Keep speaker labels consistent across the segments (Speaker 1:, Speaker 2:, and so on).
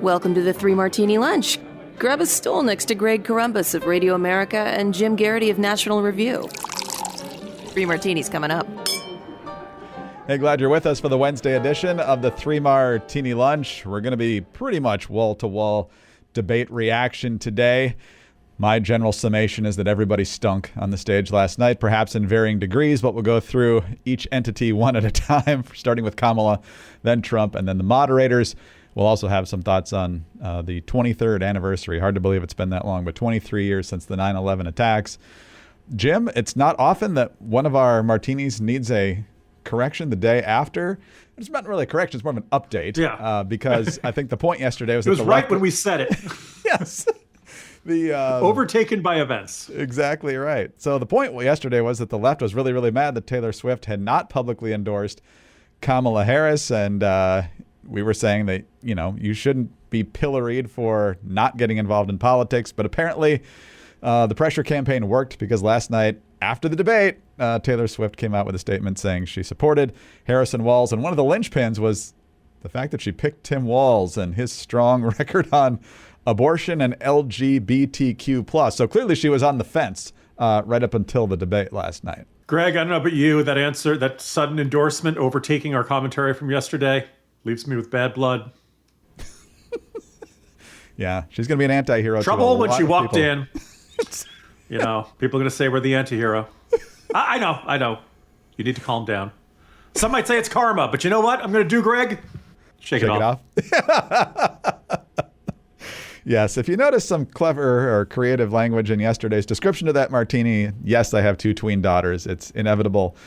Speaker 1: Welcome to the Three Martini Lunch. Grab a stool next to Greg Columbus of Radio America and Jim Garrity of National Review. Three Martinis coming up.
Speaker 2: Hey, glad you're with us for the Wednesday edition of the Three Martini Lunch. We're going to be pretty much wall-to-wall debate reaction today. My general summation is that everybody stunk on the stage last night, perhaps in varying degrees, but we'll go through each entity one at a time, starting with Kamala, then Trump, and then the moderators. We'll also have some thoughts on the 23rd anniversary. Hard to believe it's been that long, but 23 years since the 9/11 attacks. Jim, it's not often that one of our martinis needs a correction the day after. It's not really a correction, it's more of an update.
Speaker 3: Yeah.
Speaker 2: Because I think the point yesterday was
Speaker 3: it was right when we said it.
Speaker 2: Yes.
Speaker 3: Overtaken by events.
Speaker 2: Exactly right. So the point yesterday was that the left was really, really mad that Taylor Swift had not publicly endorsed Kamala Harris. And we were saying that, you shouldn't be pilloried for not getting involved in politics. But apparently the pressure campaign worked, because last night after the debate, Taylor Swift came out with a statement saying she supported Harrison Walz. And one of the linchpins was the fact that she picked Tim Walz and his strong record on abortion and LGBTQ+. So clearly she was on the fence right up until the debate last night.
Speaker 3: Greg, I don't know about you, that answer, that sudden endorsement overtaking our commentary from yesterday leaves me with bad blood.
Speaker 2: Yeah, she's going to be an anti-hero.
Speaker 3: Trouble when she walked in. People are going to say we're the anti-hero. I know. You need to calm down. Some might say it's karma, but you know what I'm going to do, Greg? Shake it off.
Speaker 2: Yes, if you notice some clever or creative language in yesterday's description of that martini, yes, I have 2 tween daughters. It's inevitable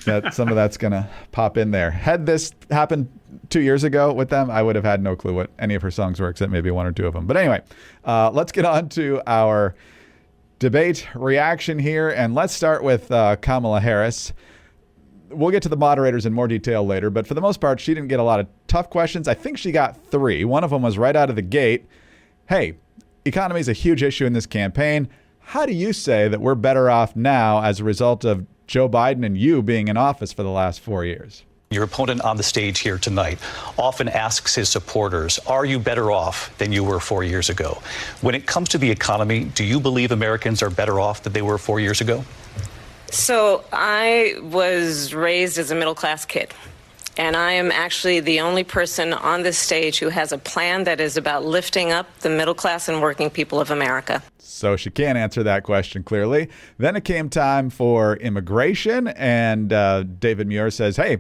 Speaker 2: that some of that's going to pop in there. Had this happened 2 years ago with them, I would have had no clue what any of her songs were, except maybe 1 or 2 of them. But anyway, let's get on to our debate reaction here, and let's start with Kamala Harris. We'll get to the moderators in more detail later, but for the most part, she didn't get a lot of tough questions. I think she got 3. One of them was right out of the gate. Hey, economy is a huge issue in this campaign. How do you say that we're better off now as a result of Joe Biden and you being in office for the last 4 years?
Speaker 4: Your opponent on the stage here tonight often asks his supporters, are you better off than you were 4 years ago? When it comes to the economy, do you believe Americans are better off than they were 4 years ago?
Speaker 5: So I was raised as a middle-class kid. And I am actually the only person on this stage who has a plan that is about lifting up the middle class and working people of America.
Speaker 2: So she can't answer that question clearly. Then it came time for immigration, and David Muir says, hey,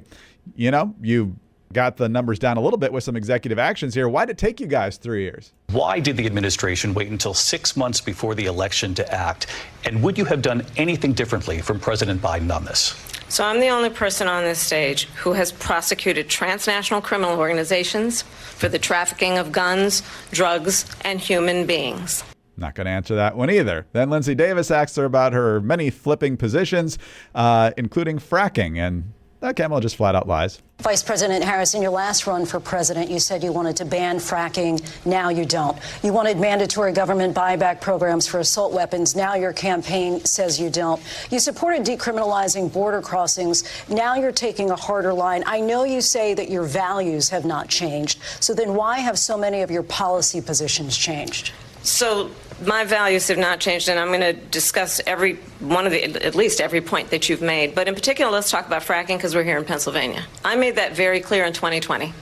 Speaker 2: you got the numbers down a little bit with some executive actions here. Why did it take you guys 3 years?
Speaker 4: Why did the administration wait until 6 months before the election to act? And would you have done anything differently from President Biden on this?
Speaker 5: So I'm the only person on this stage who has prosecuted transnational criminal organizations for the trafficking of guns, drugs, and human beings.
Speaker 2: Not going to answer that one either. Then Lindsay Davis asks her about her many flipping positions, including fracking, and Kamala just flat out lies.
Speaker 6: Vice President Harris, in your last run for president, you said you wanted to ban fracking. Now you don't. You wanted mandatory government buyback programs for assault weapons. Now your campaign says you don't. You supported decriminalizing border crossings. Now you're taking a harder line. I know you say that your values have not changed. So then why have so many of your policy positions changed?
Speaker 5: So my values have not changed, and I'm going to discuss every one of at least every point that you've made. But in particular, let's talk about fracking, because we're here in Pennsylvania. I made that very clear in 2020.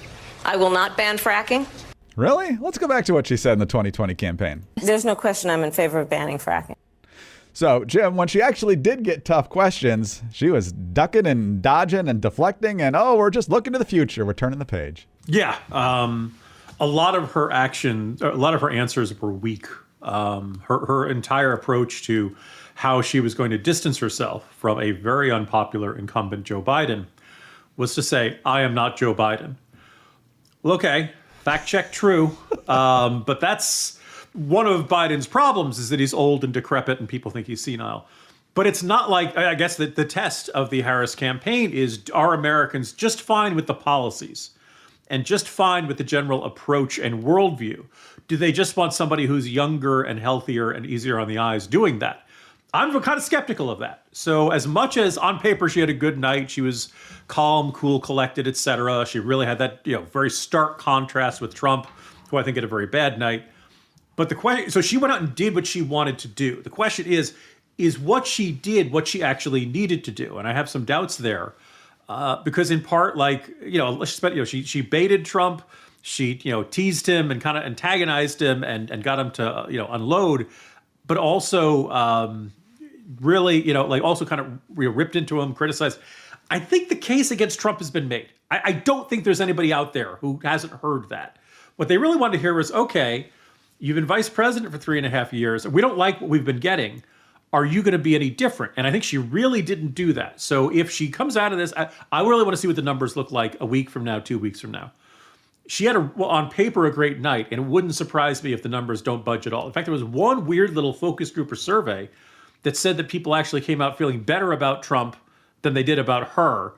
Speaker 5: I will not ban fracking.
Speaker 2: Really? Let's go back to what she said in the 2020 campaign.
Speaker 5: There's no question I'm in favor of banning fracking.
Speaker 2: So, Jim, when she actually did get tough questions, she was ducking and dodging and deflecting, and, we're just looking to the future. We're turning the page.
Speaker 3: Yeah. A lot of her answers were weak. Her entire approach to how she was going to distance herself from a very unpopular incumbent Joe Biden was to say, I am not Joe Biden. Well, okay, fact check, true. But that's one of Biden's problems, is that he's old and decrepit and people think he's senile. But it's not like, I guess that the test of the Harris campaign is, are Americans just fine with the policies and just fine with the general approach and worldview? Do they just want somebody who's younger and healthier and easier on the eyes doing that? I'm kind of skeptical of that. So as much as on paper she had a good night, she was calm, cool, collected, etc. She really had that very stark contrast with Trump, who I think had a very bad night. But the question, so she went out and did what she wanted to do. The question is what she did what she actually needed to do? And I have some doubts there. Because in part, she baited Trump, she, teased him and kind of antagonized him and got him to, unload, but also really, also kind of ripped into him, criticized. I think the case against Trump has been made. I don't think there's anybody out there who hasn't heard that. What they really wanted to hear was, okay, you've been vice president for 3.5 years. We don't like what we've been getting. Are you going to be any different? And I think she really didn't do that. So if she comes out of this, I really want to see what the numbers look like a week from now, 2 weeks from now. She had, on paper, a great night, and it wouldn't surprise me if the numbers don't budge at all. In fact, there was one weird little focus group or survey that said that people actually came out feeling better about Trump than they did about her,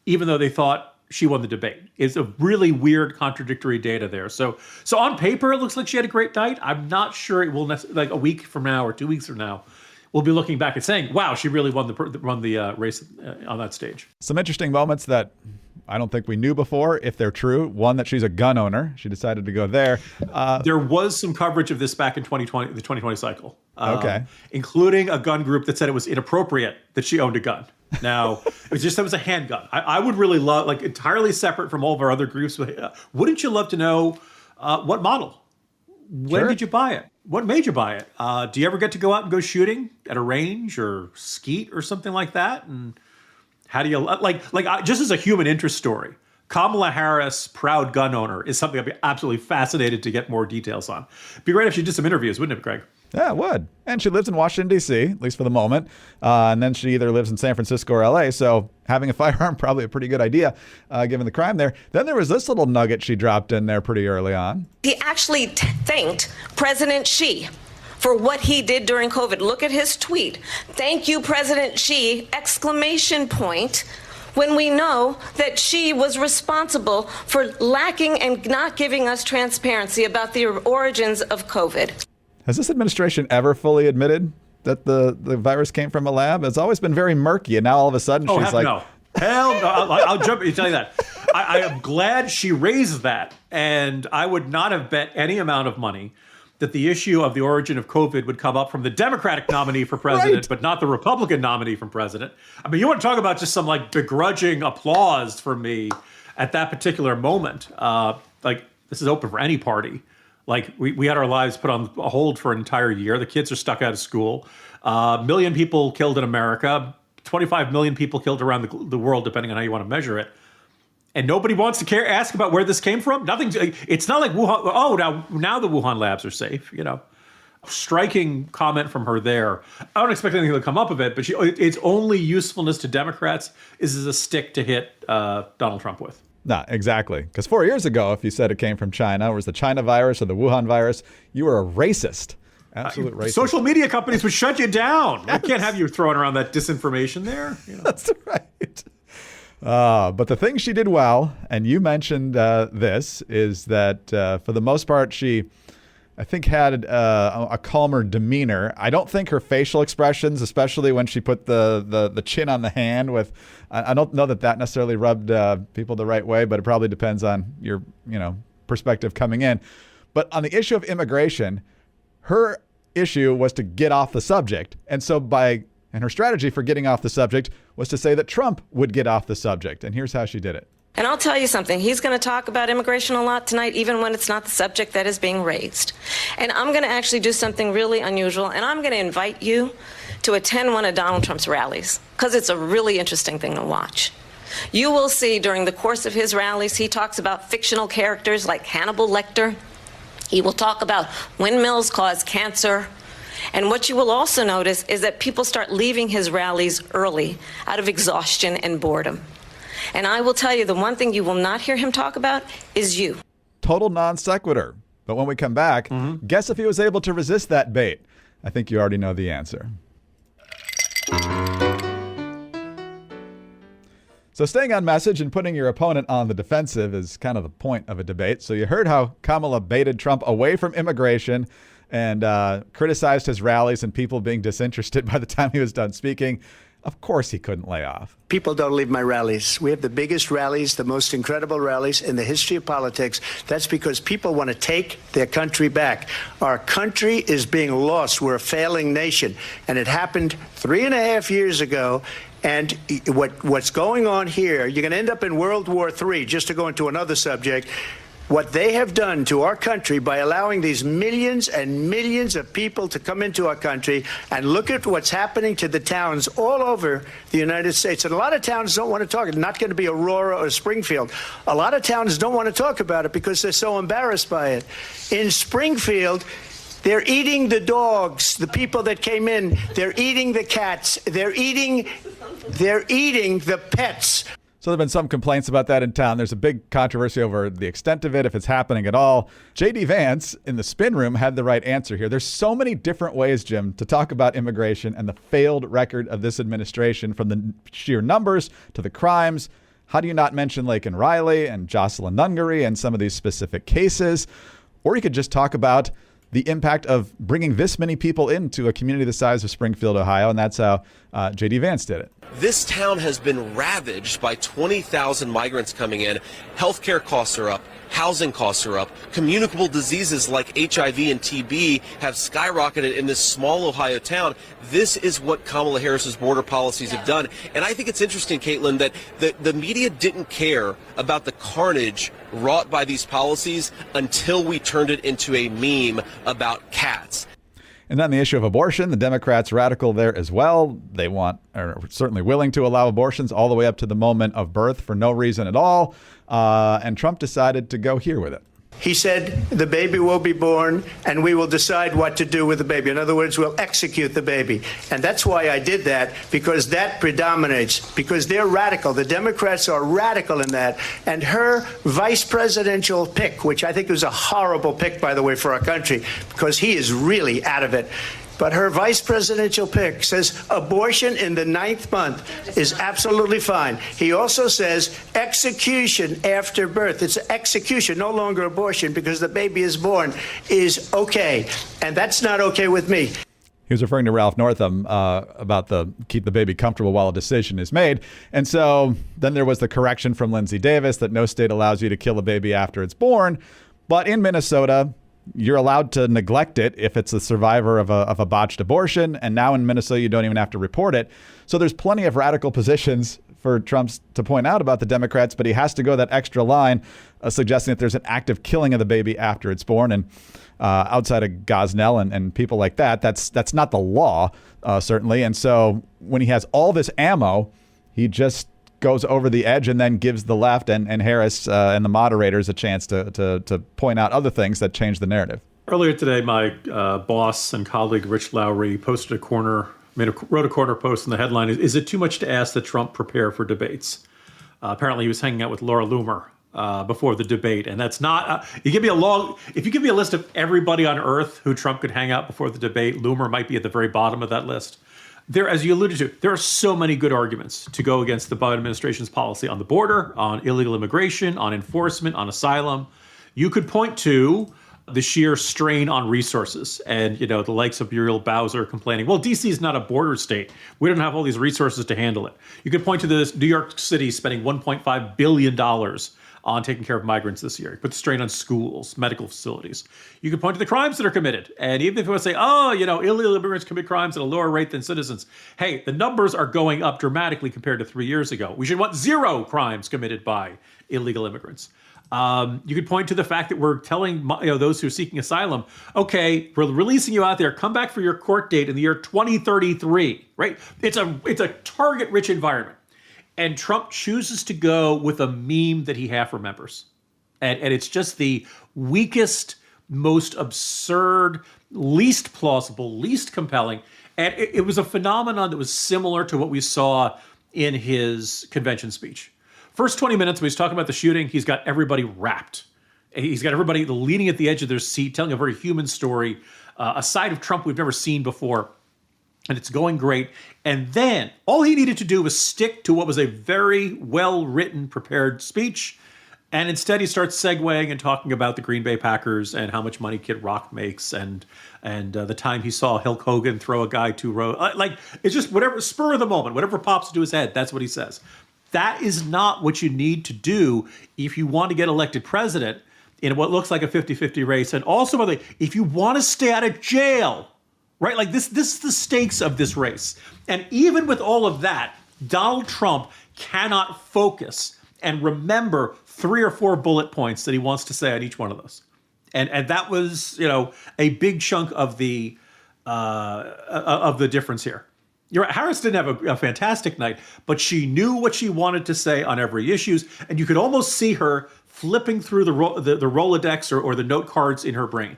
Speaker 3: even though they thought she won the debate. It's a really weird contradictory data there. So on paper, it looks like she had a great night. I'm not sure it will, like a week from now or 2 weeks from now, we'll be looking back and saying, wow, she really won the race on that stage.
Speaker 2: Some interesting moments that I don't think we knew before, if they're true. One, that she's a gun owner. She decided to go there.
Speaker 3: There was some coverage of this back in 2020, the 2020 cycle.
Speaker 2: Okay.
Speaker 3: Including a gun group that said it was inappropriate that she owned a gun. Now, it was a handgun. I would really love, entirely separate from all of our other groups, wouldn't you love to know what model? When did you buy it? What made you buy it? Do you ever get to go out and go shooting at a range or skeet or something like that? And how do you just as a human interest story, Kamala Harris, proud gun owner, is something I'd be absolutely fascinated to get more details on. It'd be great if she did some interviews, wouldn't it, Greg?
Speaker 2: Yeah, it would. And she lives in Washington, D.C., at least for the moment. And then she either lives in San Francisco or L.A., so having a firearm, probably a pretty good idea, given the crime there. Then there was this little nugget she dropped in there pretty early on.
Speaker 5: He actually thanked President Xi for what he did during COVID. Look at his tweet. Thank you, President Xi, ! When we know that Xi was responsible for lacking and not giving us transparency about the origins of COVID.
Speaker 2: Has this administration ever fully admitted that the virus came from a lab? It's always been very murky, and now all of a sudden she's like...
Speaker 3: No. Hell no. I'll jump and tell you that. I am glad she raised that, and I would not have bet any amount of money that the issue of the origin of COVID would come up from the Democratic nominee for president, right, but not the Republican nominee for president. I mean, you want to talk about just some begrudging applause from me at that particular moment. This is open for any party. We had our lives put on hold for an entire year. The kids are stuck out of school. 1 million people killed in America, 25 million people killed around the world, depending on how you want to measure it. And nobody wants to ask about where this came from. Nothing. It's not like Wuhan. Oh, now the Wuhan labs are safe. Striking comment from her there. I don't expect anything to come up of it, but its only usefulness to Democrats is as a stick to hit Donald Trump with.
Speaker 2: No, exactly. Because 4 years ago, if you said it came from China, or was the China virus or the Wuhan virus, you were a racist. Absolute racist.
Speaker 3: Social media companies would shut you down. Yes. I can't have you throwing around that disinformation there.
Speaker 2: That's right. But the thing she did well, and you mentioned this, is that for the most part, she, I think, had a calmer demeanor. I don't think her facial expressions, especially when she put the chin on the hand with, I don't know that necessarily rubbed people the right way, but it probably depends on your, perspective coming in. But on the issue of immigration, her issue was to get off the subject. And so and her strategy for getting off the subject was to say that Trump would get off the subject. And here's how she did it.
Speaker 5: And I'll tell you something, he's going to talk about immigration a lot tonight, even when it's not the subject that is being raised. And I'm going to actually do something really unusual, and I'm going to invite you to attend one of Donald Trump's rallies, because it's a really interesting thing to watch. You will see during the course of his rallies, he talks about fictional characters like Hannibal Lecter. He will talk about windmills cause cancer. And what you will also notice is that people start leaving his rallies early out of exhaustion and boredom. And I will tell you, the one thing you will not hear him talk about is you.
Speaker 2: Total non sequitur. But when we come back, guess if he was able to resist that bait. I think you already know the answer. So staying on message and putting your opponent on the defensive is kind of the point of a debate. So you heard how Kamala baited Trump away from immigration and criticized his rallies and people being disinterested by the time he was done speaking. Of course he couldn't lay off.
Speaker 7: People don't leave my rallies. We have the biggest rallies, the most incredible rallies in the history of politics. That's because people want to take their country back. Our country is being lost. We're a failing nation. And it happened 3.5 years ago. And what's going on here, you're going to end up in World War III, just to go into another subject. What they have done to our country by allowing these millions and millions of people to come into our country, and look at what's happening to the towns all over the United States. And a lot of towns don't want to talk. It's not going to be Aurora or Springfield. A lot of towns don't want to talk about it because they're so embarrassed by it. In Springfield, they're eating the dogs, the people that came in. They're eating the cats. They're eating the pets.
Speaker 2: So there have been some complaints about that in town. There's a big controversy over the extent of it, if it's happening at all. J.D. Vance in the spin room had the right answer here. There's so many different ways, Jim, to talk about immigration and the failed record of this administration, from the sheer numbers to the crimes. How do you not mention Laken Riley and Jocelyn Nungaray and some of these specific cases? Or you could just talk about the impact of bringing this many people into a community the size of Springfield, Ohio, and that's how J.D. Vance did it.
Speaker 8: This town has been ravaged by 20,000 migrants coming in. Healthcare costs are up. Housing costs are up. Communicable diseases like HIV and TB have skyrocketed in this small Ohio town. This is what Kamala Harris's border policies have done. And I think it's interesting, Caitlin, that the media didn't care about the carnage wrought by these policies until we turned it into a meme about cats.
Speaker 2: And on the issue of abortion, the Democrats radical there as well. They are certainly willing to allow abortions all the way up to the moment of birth for no reason at all. And Trump decided to go here with it.
Speaker 7: He said the baby will be born and we will decide what to do with the baby. In other words, we'll execute the baby. And that's why I did that, because that predominates, because they're radical. The Democrats are radical in that. And her vice presidential pick, which I think was a horrible pick, by the way, for our country, because he is really out of it. But her vice presidential pick says abortion in the 9th month is absolutely fine. He also says execution after birth. It's execution, no longer abortion, because the baby is born, is okay. And that's not okay with me.
Speaker 2: He was referring to Ralph Northam about the keep the baby comfortable while a decision is made. And so then there was the correction from Lindsey Davis that no state allows you to kill a baby after it's born. But in Minnesota, you're allowed to neglect it if it's a survivor of a botched abortion. And now in Minnesota, you don't even have to report it. So there's plenty of radical positions for Trump to point out about the Democrats, but he has to go that extra line, suggesting that there's an active killing of the baby after it's born. And outside of Gosnell and people like that, that's not the law, certainly. And so when he has all this ammo, he just goes over the edge and then gives the left and Harris and the moderators a chance to point out other things that change the narrative. Earlier
Speaker 3: today, my boss and colleague Rich Lowry wrote a corner post, and the headline is it too much to ask that Trump prepare for debates? Apparently he was hanging out with Laura Loomer before the debate, and that's not if you give me a list of everybody on earth who Trump could hang out before the debate, Loomer might be at the very bottom of that list. There, as you alluded to, there are so many good arguments to go against the Biden administration's policy on the border, on illegal immigration, on enforcement, on asylum. You could point to the sheer strain on resources and, the likes of Muriel Bowser complaining, well, D.C. is not a border state. We don't have all these resources to handle it. You could point to this New York City spending $1.5 billion on taking care of migrants this year. Put the strain on schools, medical facilities. You could point to the crimes that are committed. And even if you want to say, illegal immigrants commit crimes at a lower rate than citizens, hey, the numbers are going up dramatically compared to 3 years ago. We should want 0 crimes committed by illegal immigrants. You could point to the fact that we're telling those who are seeking asylum, okay, we're releasing you out there. Come back for your court date in the year 2033, right? It's a target-rich environment. And Trump chooses to go with a meme that he half remembers. And it's just the weakest, most absurd, least plausible, least compelling. And it was a phenomenon that was similar to what we saw in his convention speech. First 20 minutes when he's talking about the shooting, he's got everybody wrapped. He's got everybody leaning at the edge of their seat, telling a very human story, a side of Trump we've never seen before. And it's going great. And then all he needed to do was stick to what was a very well-written, prepared speech And instead, he starts segueing and talking about the Green Bay Packers and how much money Kid Rock makes, and the time he saw Hulk Hogan throw a guy 2 rows. Like, it's just whatever, spur of the moment, whatever pops into his head, that's what he says. That is not what you need to do if you want to get elected president in what looks like a 50-50 race. And also, by the way, if you want to stay out of jail, right? Like, this is the stakes of this race. And even with all of that, Donald Trump cannot focus and remember 3 or 4 bullet points that he wants to say on each one of those. And that was, a big chunk of the difference here. You're right, Harris didn't have a fantastic night, but she knew what she wanted to say on every issue, and you could almost see her flipping through the Rolodex or the note cards in her brain.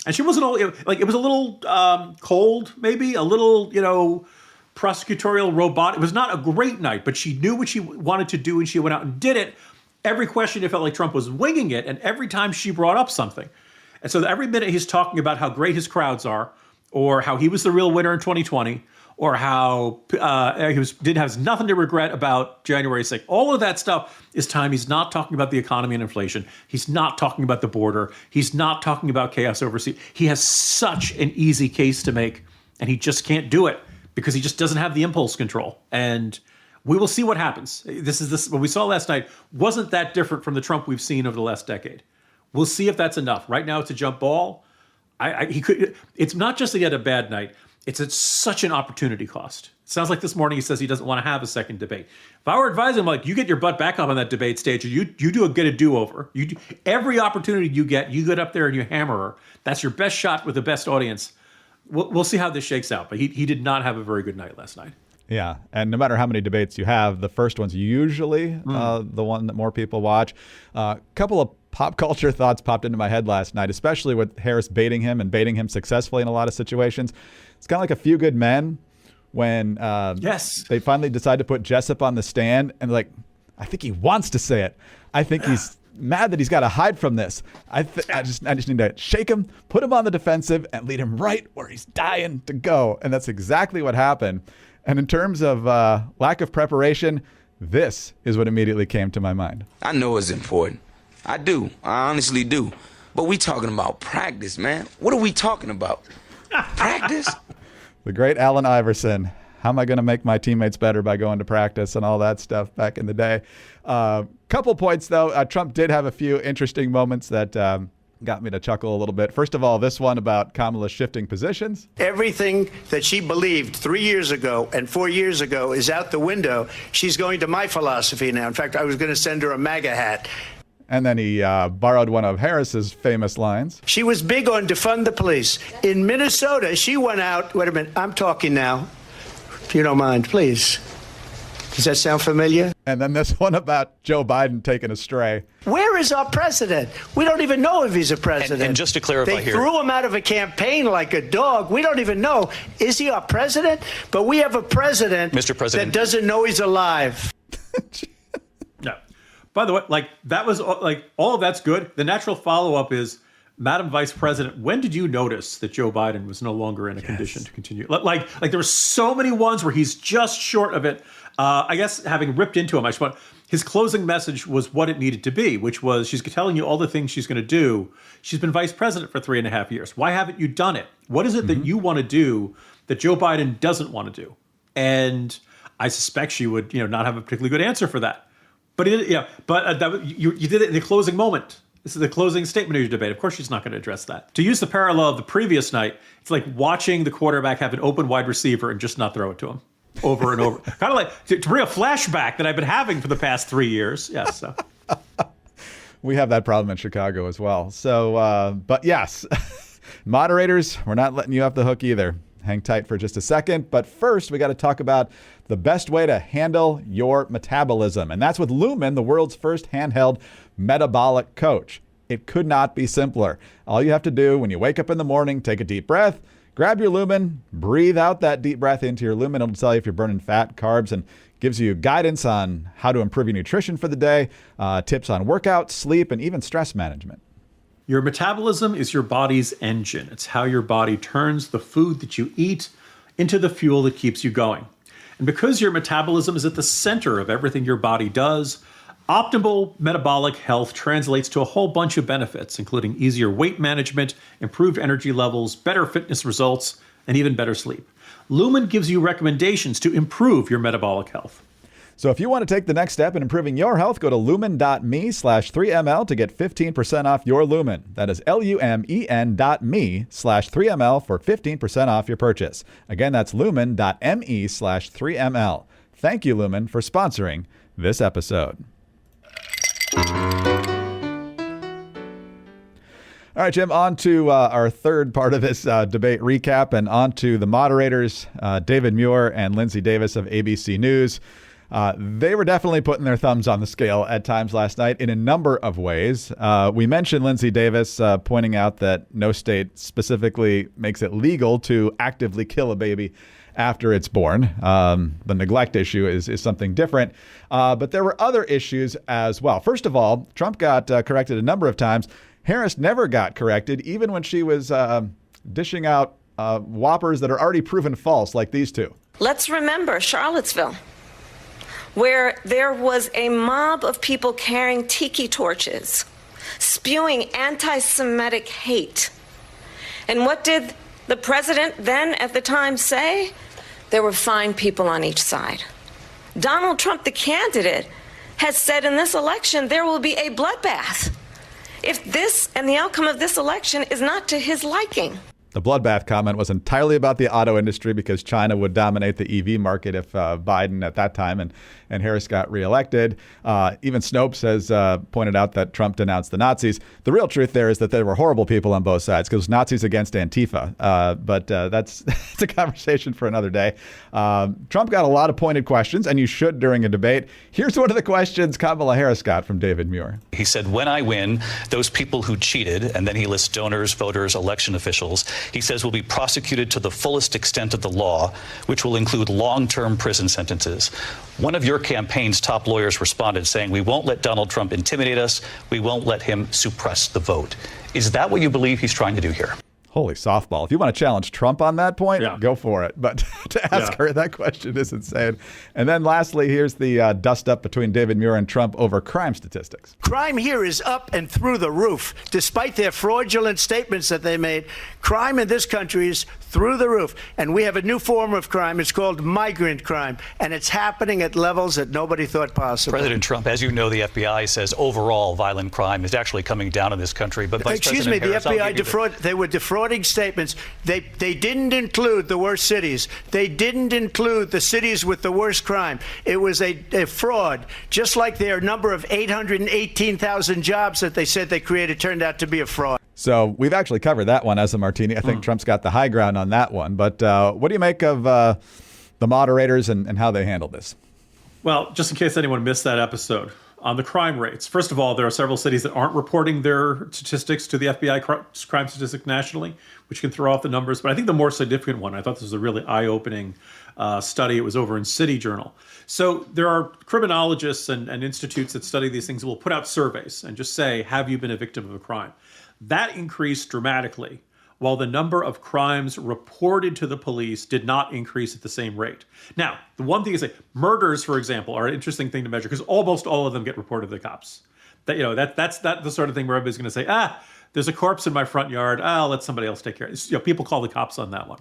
Speaker 3: And she wasn't all, like, it was a little cold, maybe, a little, prosecutorial robot. It was not a great night, but she knew what she wanted to do, and she went out and did it. Every question, it felt like Trump was winging it, and every time she brought up something. And so every minute he's talking about how great his crowds are, or how he was the real winner in 2020, or how he has nothing to regret about January 6th. All of that stuff is time he's not talking about the economy and inflation. He's not talking about the border. He's not talking about chaos overseas. He has such an easy case to make, and he just can't do it because he just doesn't have the impulse control. And we will see what happens. What we saw last night wasn't that different from the Trump we've seen over the last decade. We'll see if that's enough. Right now, it's a jump ball. It's not just that he had a bad night. It's at such an opportunity cost. It sounds like this morning he says he doesn't want to have a second debate. If I were advising him, like, you get your butt back up on that debate stage, or you get a do-over. Every opportunity you get up there and you hammer her. That's your best shot with the best audience. We'll see how this shakes out. But he did not have a very good night last night.
Speaker 2: Yeah, and no matter how many debates you have, the first one's usually the one that more people watch. A couple of pop culture thoughts popped into my head last night, especially with Harris baiting him successfully in a lot of situations. It's kind of like A Few Good Men when they finally decide to put Jessup on the stand, and like, I think he wants to say it. I think he's mad that he's got to hide from this. I just need to shake him, put him on the defensive, and lead him right where he's dying to go. And that's exactly what happened. And in terms of lack of preparation, this is what immediately came to my mind.
Speaker 9: I know it's important. I do. I honestly do. But we talking about practice, man. What are we talking about? Practice?
Speaker 2: The great Allen Iverson. How am I going to make my teammates better by going to practice and all that stuff back in the day? Couple points, though. Trump did have a few interesting moments that got me to chuckle a little bit. First of all, this one about Kamala shifting positions.
Speaker 7: Everything that she believed 3 years ago and 4 years ago is out the window. She's going to my philosophy now. In fact, I was going to send her a MAGA hat.
Speaker 2: And then he borrowed one of Harris's famous lines.
Speaker 7: She was big on defund the police. In Minnesota, she went out. Wait a minute. I'm talking now. If you don't mind, please. Does that sound familiar?
Speaker 2: And then this one about Joe Biden taking a stray.
Speaker 7: Where is our president? We don't even know if he's a president.
Speaker 4: And just to clarify
Speaker 7: they
Speaker 4: here.
Speaker 7: They threw him out of a campaign like a dog. We don't even know. Is he our president? But we have a president,
Speaker 4: Mr. President,
Speaker 7: that doesn't know he's alive.
Speaker 3: No. By the way, like, that was like, all of that's good. The natural follow-up is, Madam Vice President, when did you notice that Joe Biden was no longer in a condition to continue? Like there were so many ones where he's just short of it. I guess having ripped into him, his closing message was what it needed to be, which was, she's telling you all the things she's going to do. She's been vice president for 3.5 years. Why haven't you done it? What is it that you want to do that Joe Biden doesn't want to do? And I suspect she would, not have a particularly good answer for that. But you did it in the closing moment. This is the closing statement of your debate. Of course, she's not going to address that. To use the parallel of the previous night, it's like watching the quarterback have an open wide receiver and just not throw it to him over and over. Kind of like to bring a flashback that I've been having for the past 3 years. Yes. So.
Speaker 2: We have that problem in Chicago as well. So, but yes, moderators, we're not letting you off the hook either. Hang tight for just a second. But first, we got to talk about the best way to handle your metabolism. And that's with Lumen, the world's first handheld metabolic coach. It could not be simpler. All you have to do when you wake up in the morning, take a deep breath, grab your Lumen, breathe out that deep breath into your Lumen. It'll tell you if you're burning fat, carbs, and gives you guidance on how to improve your nutrition for the day, tips on workout, sleep, and even stress management.
Speaker 3: Your metabolism is your body's engine. It's how your body turns the food that you eat into the fuel that keeps you going. And because your metabolism is at the center of everything your body does, Optimal metabolic health translates to a whole bunch of benefits, including easier weight management, improved energy levels, better fitness results, and even better sleep. Lumen gives you recommendations to improve your metabolic health.
Speaker 2: So if you want to take the next step in improving your health, go to lumen.me/3ml to get 15% off your Lumen. That is lumen.me/3ml for 15% off your purchase. Again, that's lumen.me/3ml. Thank you, Lumen, for sponsoring this episode. All right, Jim, on to our third part of this debate recap and on to the moderators, David Muir and Lindsay Davis of ABC News. They were definitely putting their thumbs on the scale at times last night in a number of ways. We mentioned Lindsay Davis pointing out that no state specifically makes it legal to actively kill a baby after it's born. The neglect issue is something different. But there were other issues as well. First of all, Trump got corrected a number of times. Harris never got corrected, even when she was dishing out whoppers that are already proven false, like these two.
Speaker 5: Let's remember Charlottesville, where there was a mob of people carrying tiki torches, spewing anti-Semitic hate. And what did the president then at the time say? There were fine people on each side. Donald Trump, the candidate, has said in this election there will be a bloodbath if this and the outcome of this election is not to his liking.
Speaker 2: The bloodbath comment was entirely about the auto industry because China would dominate the EV market if Biden at that time and Harris got reelected. Even Snopes has pointed out that Trump denounced the Nazis. The real truth there is that there were horrible people on both sides because Nazis against Antifa. But that's a conversation for another day. Trump got a lot of pointed questions, and you should during a debate. Here's one of the questions Kamala Harris got from David Muir.
Speaker 4: He said, when I win, those people who cheated, and then he lists donors, voters, election officials, he says will be prosecuted to the fullest extent of the law, which will include long-term prison sentences. One of your campaign's top lawyers responded saying, we won't let Donald Trump intimidate us. We won't let him suppress the vote. Is that what you believe he's trying to do here?
Speaker 2: Holy softball. If you want to challenge Trump on that point, go for it. But to ask her that question is insane. And then lastly, here's the dust up between David Muir and Trump over crime statistics.
Speaker 7: Crime here is up and through the roof. Despite their fraudulent statements that they made, crime in this country is through the roof. And we have a new form of crime. It's called migrant crime. And it's happening at levels that nobody thought possible.
Speaker 4: President Trump, as you know, the FBI says overall violent crime is actually coming down in this country. But Vice President Harris,
Speaker 7: the FBI they were defrauding statements. They didn't include the worst cities. They didn't include the cities with the worst crime. It was a fraud, just like their number of 818,000 jobs that they said they created turned out to be a fraud.
Speaker 2: So we've actually covered that one as a martini. I think Trump's got the high ground on that one. But what do you make of the moderators and how they handled this?
Speaker 3: Well, just in case anyone missed that episode, on the crime rates. First of all, there are several cities that aren't reporting their statistics to the FBI crime statistic nationally, which can throw off the numbers. But I think the more significant one, I thought this was a really eye-opening study. It was over in City Journal. So there are criminologists and institutes that study these things that will put out surveys and just say, have you been a victim of a crime? That increased dramatically, while the number of crimes reported to the police did not increase at the same rate. Now, the one thing is that murders, for example, are an interesting thing to measure because almost all of them get reported to the cops. That's the sort of thing where everybody's going to say, there's a corpse in my front yard. I'll let somebody else take care of it. People call the cops on that one.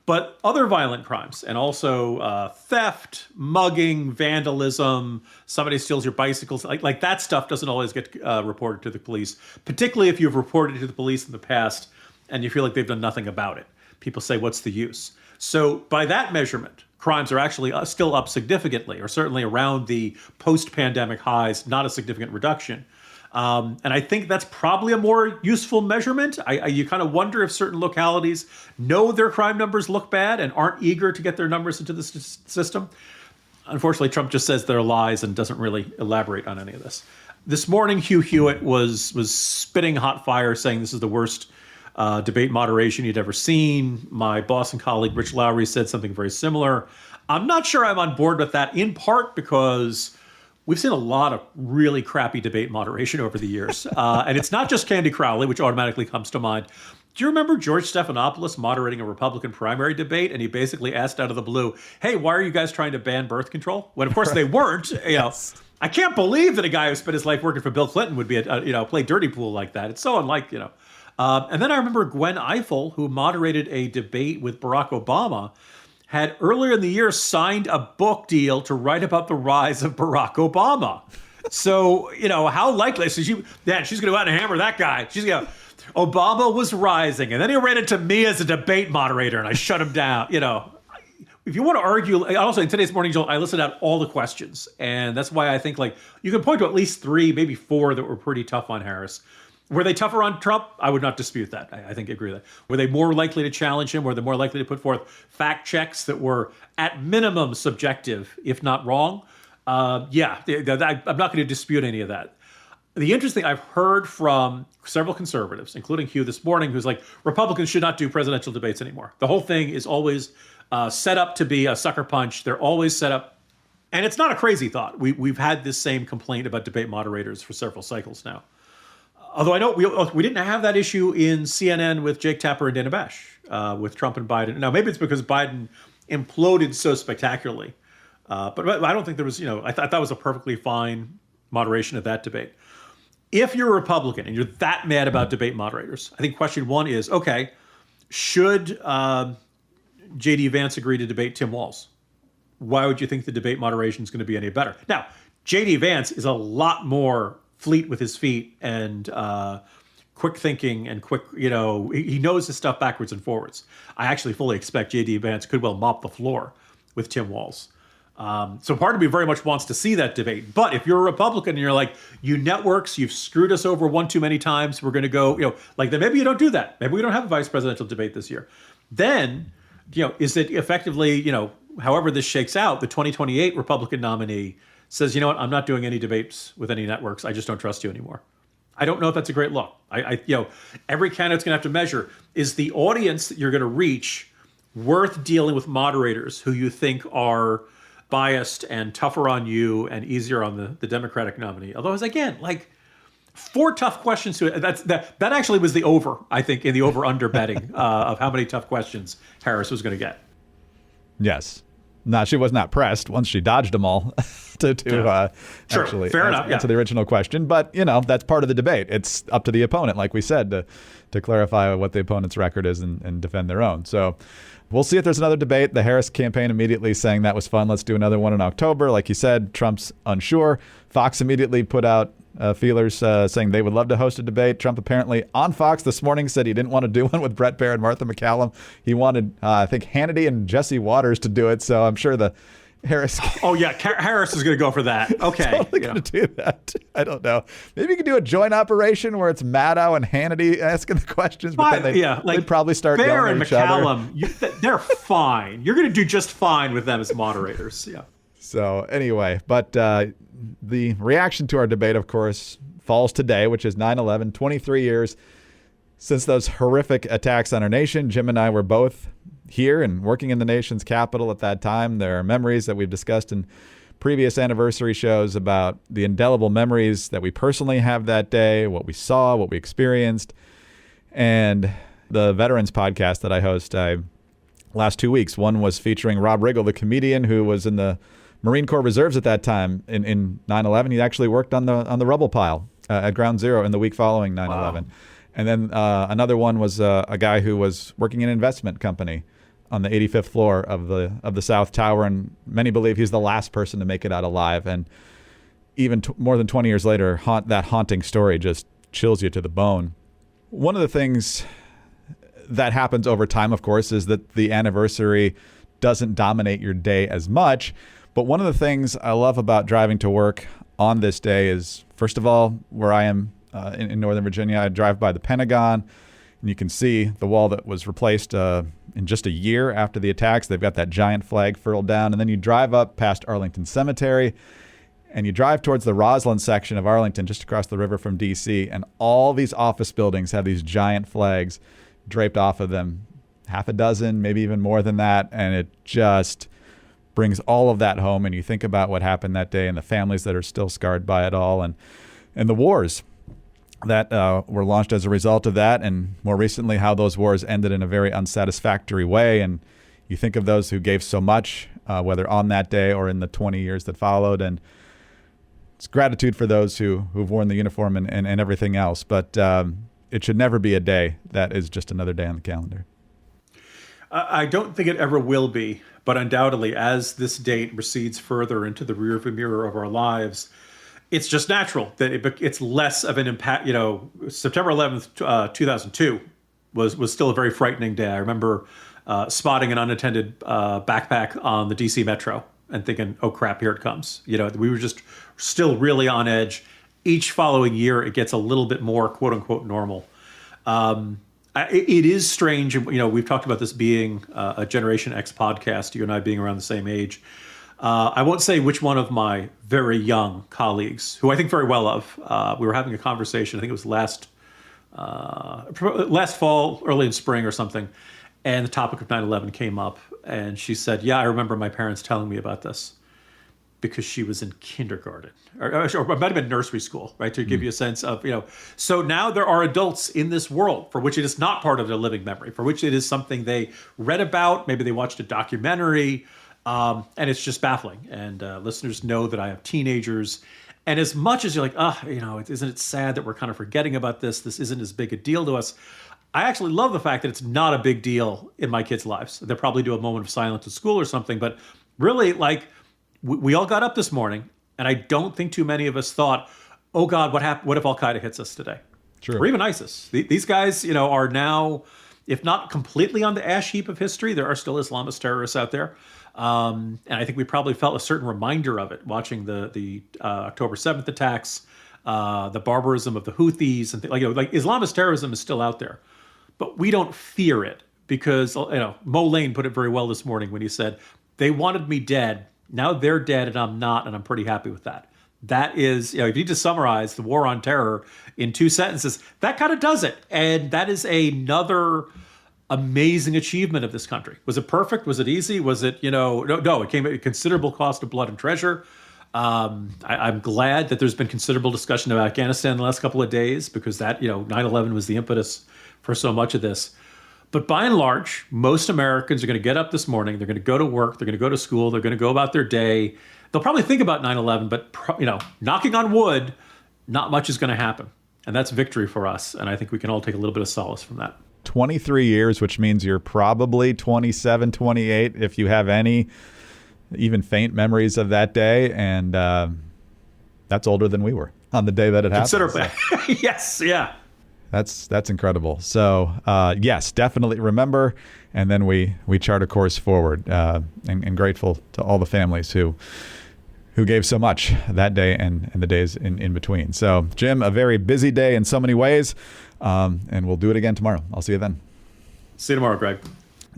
Speaker 3: But other violent crimes, and also theft, mugging, vandalism, somebody steals your bicycles, like that stuff doesn't always get reported to the police, particularly if you've reported to the police in the past and you feel like they've done nothing about it. People say, what's the use? So by that measurement, crimes are actually still up significantly, or certainly around the post-pandemic highs, not a significant reduction. And I think that's probably a more useful measurement. You kind of wonder if certain localities know their crime numbers look bad and aren't eager to get their numbers into the system. Unfortunately, Trump just says they're lies and doesn't really elaborate on any of this. This morning, Hugh Hewitt was spitting hot fire, saying this is the worst debate moderation he'd ever seen. My boss and colleague, Rich Lowry, said something very similar. I'm not sure I'm on board with that, in part because we've seen a lot of really crappy debate moderation over the years. And it's not just Candy Crowley, which automatically comes to mind. Do you remember George Stephanopoulos moderating a Republican primary debate? And he basically asked out of the blue, hey, why are you guys trying to ban birth control? When, of course, they weren't. Yes. I can't believe that a guy who spent his life working for Bill Clinton would be, play dirty pool like that. It's so unlike, And then I remember Gwen Ifill, who moderated a debate with Barack Obama, had earlier in the year signed a book deal to write about the rise of Barack Obama. So, how likely? So she's going to go out and hammer that guy. She's going to Obama was rising, and then he ran into me as a debate moderator, and I shut him down. If you want to argue, also in today's Morning Jolt, I listened out all the questions, and that's why I think you can point to at least 3, maybe 4 that were pretty tough on Harris. Were they tougher on Trump? I would not dispute that. I think I agree with that. Were they more likely to challenge him? Were they more likely to put forth fact checks that were at minimum subjective, if not wrong? I'm not going to dispute any of that. The interesting thing I've heard from several conservatives, including Hugh this morning, who's like, Republicans should not do presidential debates anymore. The whole thing is always set up to be a sucker punch. They're always set up. And it's not a crazy thought. We've had this same complaint about debate moderators for several cycles now. Although I know we didn't have that issue in CNN with Jake Tapper and Dana Bash, with Trump and Biden. Now, maybe it's because Biden imploded so spectacularly. But I don't think there was, I thought that was a perfectly fine moderation of that debate. If you're a Republican and you're that mad about debate moderators, I think question 1 is, okay, should J.D. Vance agree to debate Tim Walz? Why would you think the debate moderation is going to be any better? Now, J.D. Vance is a lot more fleet with his feet and quick thinking and quick, he knows his stuff backwards and forwards. I actually fully expect J.D. Vance could well mop the floor with Tim Walz. So part of me very much wants to see that debate. But if you're a Republican and you're like, you networks, you've screwed us over one too many times, we're going to go, then maybe you don't do that. Maybe we don't have a vice presidential debate this year. Then, is it effectively, however this shakes out, the 2028 Republican nominee says, you know what, I'm not doing any debates with any networks. I just don't trust you anymore. I don't know if that's a great look. Every candidate's going to have to measure, is the audience that you're going to reach worth dealing with moderators who you think are biased and tougher on you and easier on the Democratic nominee? Although, again, 4 tough questions to it. That actually was the over, I think, in the over-under betting of how many tough questions Harris was going to get.
Speaker 2: Yes. No, she was not pressed once she dodged them all to
Speaker 3: sure.
Speaker 2: Actually
Speaker 3: Fair enough,
Speaker 2: answer the original question. But, that's part of the debate. It's up to the opponent, like we said, to clarify what the opponent's record is and defend their own. So we'll see if there's another debate. The Harris campaign immediately saying that was fun. Let's do another one in October. Like you said, Trump's unsure. Fox immediately put out feelers saying they would love to host a debate. Trump apparently on Fox this morning said he didn't want to do one with Brett Baier and Martha McCallum. He wanted, I think, Hannity and Jesse Waters to do it. So I'm sure the Harris.
Speaker 3: Oh, yeah. Harris is going to go for that. Okay.
Speaker 2: Totally going to do that. I don't know. Maybe you could do a joint operation where it's Maddow and Hannity asking the questions, but then they'd probably start
Speaker 3: Baier
Speaker 2: yelling
Speaker 3: and
Speaker 2: at each other.
Speaker 3: McCallum, they're fine. You're going to do just fine with them as moderators. Yeah.
Speaker 2: So anyway, but the reaction to our debate, of course, falls today, which is 9/11, 23 years since those horrific attacks on our nation. Jim and I were both here and working in the nation's capital at that time. There are memories that we've discussed in previous anniversary shows about the indelible memories that we personally have that day, what we saw, what we experienced. And the Veterans podcast that I host last 2 weeks, one was featuring Rob Riggle, the comedian who was in the Marine Corps Reserves at that time in 9/11. He actually worked on the rubble pile at Ground Zero in the week following 9/11. Wow. And then another one was a guy who was working in an investment company on the 85th floor of the South Tower, and many believe he's the last person to make it out alive. And even more than 20 years later, that haunting story just chills you to the bone. One of the things that happens over time, of course, is that the anniversary doesn't dominate your day as much. But one of the things I love about driving to work on this day is, first of all, where I am in Northern Virginia, I drive by the Pentagon, and you can see the wall that was replaced in just a year after the attacks. They've got that giant flag furled down. And then you drive up past Arlington Cemetery, and you drive towards the Roslyn section of Arlington, just across the river from D.C., and all these office buildings have these giant flags draped off of them, half a dozen, maybe even more than that, and it just brings all of that home. And you think about what happened that day and the families that are still scarred by it all, and the wars that were launched as a result of that, and more recently how those wars ended in a very unsatisfactory way. And you think of those who gave so much, whether on that day or in the 20 years that followed, and it's gratitude for those who've worn the uniform and everything else. But it should never be a day that is just another day on the calendar.
Speaker 3: I don't think it ever will be, but undoubtedly, as this date recedes further into the rearview mirror of our lives, it's just natural that it's less of an impact. You know, September 11th, 2002 was still a very frightening day. I remember spotting an unattended backpack on the DC Metro and thinking, oh crap, here it comes. You know, we were just still really on edge. Each following year, it gets a little bit more quote unquote normal. It is strange. You know, we've talked about this being a Generation X podcast, you and I being around the same age. I won't say which one of my very young colleagues, who I think very well of, we were having a conversation, I think it was last fall, early in spring or something, and the topic of 9/11 came up, and she said, yeah, I remember my parents telling me about this, because she was in kindergarten, or it might have been nursery school, right? To give you a sense of, you know, so now there are adults in this world for which it is not part of their living memory, for which it is something they read about, maybe they watched a documentary, and it's just baffling. And listeners know that I have teenagers, and as much as you're like, you know, isn't it sad that we're kind of forgetting about this? This isn't as big a deal to us. I actually love the fact that it's not a big deal in my kids' lives. They'll probably do a moment of silence at school or something, but really, like, we all got up this morning, and I don't think too many of us thought, oh God, what happened? What if Al-Qaeda hits us today? True. Or even ISIS. These guys, you know, are now, if not completely on the ash heap of history, there are still Islamist terrorists out there. And I think we probably felt a certain reminder of it watching the October 7th attacks, the barbarism of the Houthis, and like Islamist terrorism is still out there, but we don't fear it because, you know, Mo Lane put it very well this morning when he said, they wanted me dead. Now they're dead and I'm not, and I'm pretty happy with that. That is, you know, if you need to summarize the war on terror in 2 sentences, that kind of does it. And that is another amazing achievement of this country. Was it perfect? Was it easy? Was it, you know, no, it came at a considerable cost of blood and treasure. I'm glad that there's been considerable discussion about Afghanistan in the last couple of days, because that, you know, 9/11 was the impetus for so much of this. But by and large, most Americans are going to get up this morning. They're going to go to work. They're going to go to school. They're going to go about their day. They'll probably think about 9/11, but, you know, knocking on wood, not much is going to happen. And that's victory for us. And I think we can all take a little bit of solace from that.
Speaker 2: 23 years, which means you're probably 27, 28, if you have any even faint memories of that day. And that's older than we were on the day that it happened.
Speaker 3: Considerably. So. Yes, yeah.
Speaker 2: That's incredible. So, yes, definitely remember. And then we chart a course forward, and grateful to all the families who gave so much that day and the days in between. So, Jim, a very busy day in so many ways, and we'll do it again tomorrow. I'll see you then.
Speaker 3: See you tomorrow, Greg.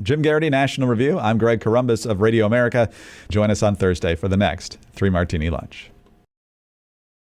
Speaker 2: Jim Garrity, National Review. I'm Greg Corombos of Radio America. Join us on Thursday for the next 3 Martini Lunch.